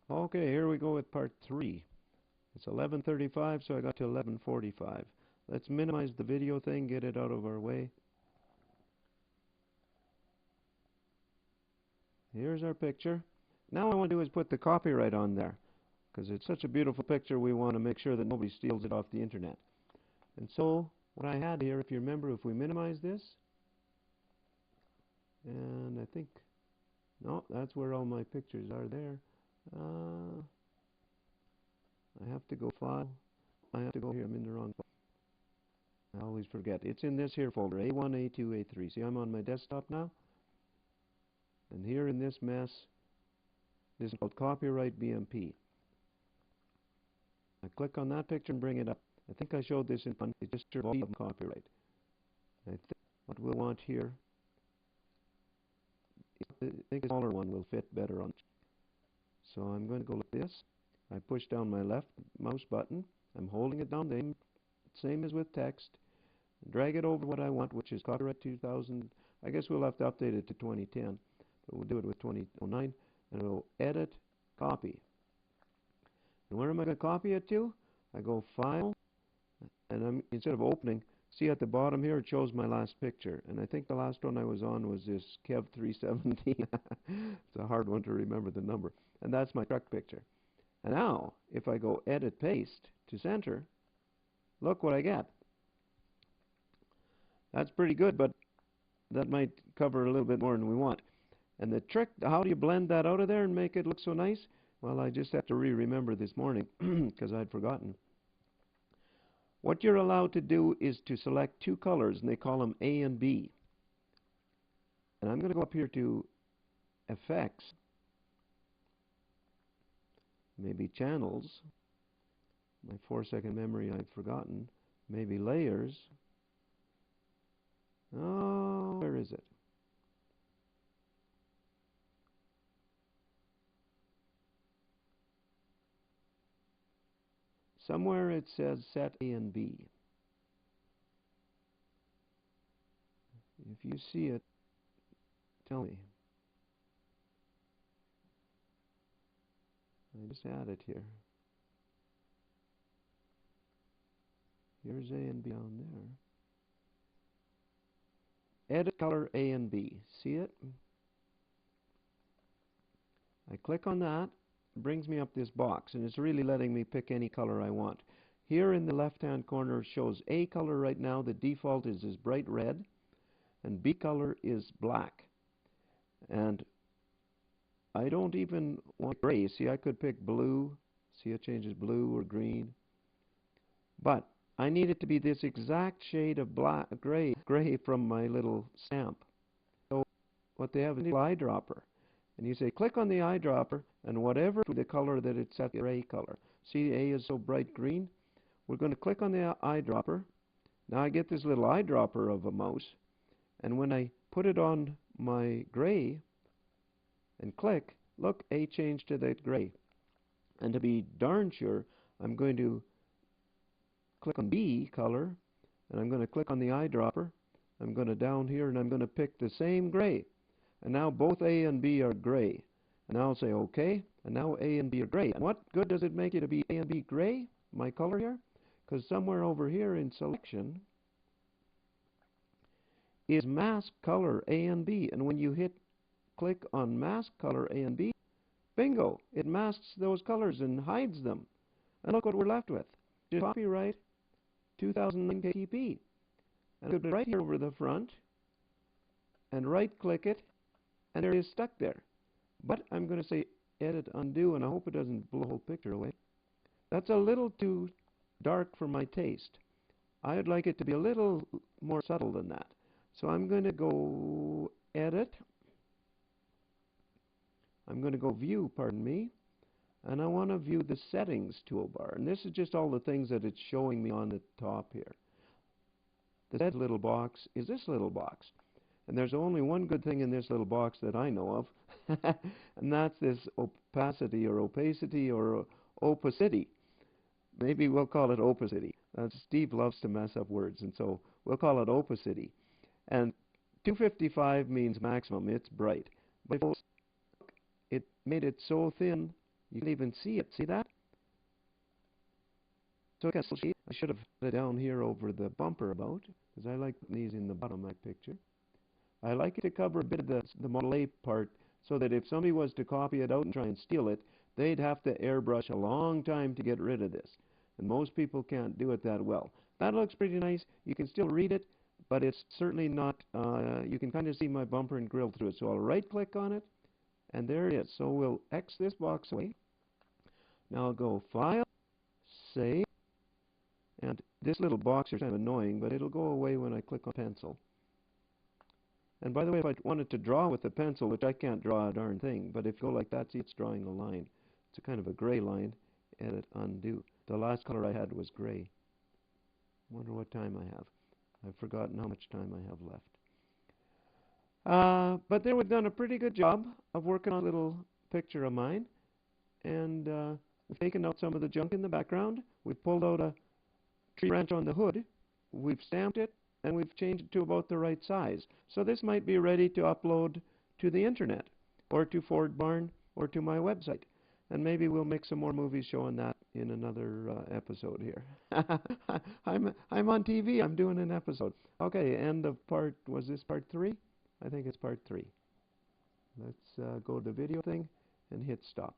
Okay, here we go with part 3. It's 11:35, so I got to 11:45. Let's minimize the video thing, get it out of our way. Here's our picture. Now what I want to do is put the copyright on there, because it's such a beautiful picture, we want to make sure that nobody steals it off the internet. And so, what I had here, if you remember, if we minimize this, and I think, no, that's where all my pictures are there. I have to go File. I have to go here. I'm in the wrong folder. I always forget. It's in this here folder, A1, A2, A3. See, I'm on my desktop now. And here in this mess, this is called Copyright BMP. I click on that picture and bring it up. I think I showed this in fun. It's just volume copyright. I think what we'll want here, I think a smaller one will fit better on. So I'm going to go like this. I push down my left mouse button. I'm holding it down, same as with text. Drag it over what I want, which is copyright 2000. I guess we'll have to update it to 2010, but we'll do it with 2009, and we'll edit, copy. And where am I going to copy it to? I go File, and instead of opening, see at the bottom here it shows my last picture, and I think the last one I was on was this Kev 317. It's a hard one to remember the number, and that's my truck picture. And now, if I go Edit, Paste to center, look what I get. That's pretty good, but that might cover a little bit more than we want. And the trick, how do you blend that out of there and make it look so nice? Well, I just have to remember this morning because I'd forgotten. What you're allowed to do is to select two colors, and they call them A and B. And I'm going to go up here to Effects, maybe Channels, my 4-second memory I've forgotten, maybe Layers. Oh, where is it? Somewhere it says Set A and B. If you see it, tell me. I just add it here. Here's A and B down there. Edit color A and B. See it? I click on that. It brings me up this box, and it's really letting me pick any color I want. Here in the left-hand corner shows A color right now. The default is bright red, and B color is black. And I don't even want gray. See, I could pick blue. See, it changes blue or green. But I need it to be this exact shade of gray from my little stamp. So what they have is an eyedropper. And you say, click on the eyedropper, and whatever the color that it's set, the gray color. See, A is so bright green. We're going to click on the eyedropper. Now I get this little eyedropper of a mouse. And when I put it on my gray and click, look, A changed to that gray. And to be darn sure, I'm going to click on B color, and I'm going to click on the eyedropper. I'm going to down here, and I'm going to pick the same gray. And now both A and B are gray. And now I'll say OK, and now A and B are gray. And what good does it make it to be A and B gray, my color here? Because somewhere over here in selection is mask color A and B. And when you click on mask color A and B, bingo, it masks those colors and hides them. And look what we're left with. Just copyright 2009 KTP. And I could put it right here over the front and right click it, and there it is stuck there. But I'm going to say Edit, Undo, and I hope it doesn't blow the whole picture away. That's a little too dark for my taste. I'd like it to be a little more subtle than that. So I'm going to go Edit. I'm going to go View, pardon me. And I want to view the Settings toolbar. And this is just all the things that it's showing me on the top here. The next little box is this little box. And there's only one good thing in this little box that I know of, and that's this opacity or opacity. Maybe we'll call it opacity. Steve loves to mess up words, and so we'll call it opacity. And 255 means maximum. It's bright. But it made it so thin You can even see it. See that? So I should have put it down here over the bumper about, because I like these in the bottom of my picture. I like it to cover a bit of the Model A part, so that if somebody was to copy it out and try and steal it, they'd have to airbrush a long time to get rid of this. And most people can't do it that well. That looks pretty nice. You can still read it, but it's certainly not, you can kind of see my bumper and grill through it. So I'll right-click on it, and there it is. So we'll X this box away. Now I'll go File, Save, and this little box is kind of annoying, but it'll go away when I click on Pencil. And by the way, if I wanted to draw with the pencil, which I can't draw a darn thing, but if you go like that, see, it's drawing a line. It's a kind of a gray line. Edit, undo. The last color I had was gray. Wonder what time I have. I've forgotten how much time I have left. But there we've done a pretty good job of working on a little picture of mine. And we've taken out some of the junk in the background. We've pulled out a tree branch on the hood. We've stamped it. And we've changed it to about the right size. So this might be ready to upload to the internet, or to Ford Barn, or to my website. And maybe we'll make some more movies showing that in another episode here. I'm on TV. I'm doing an episode. Okay, end of part, was this part 3? I think it's part 3. Let's go to the video thing and hit stop.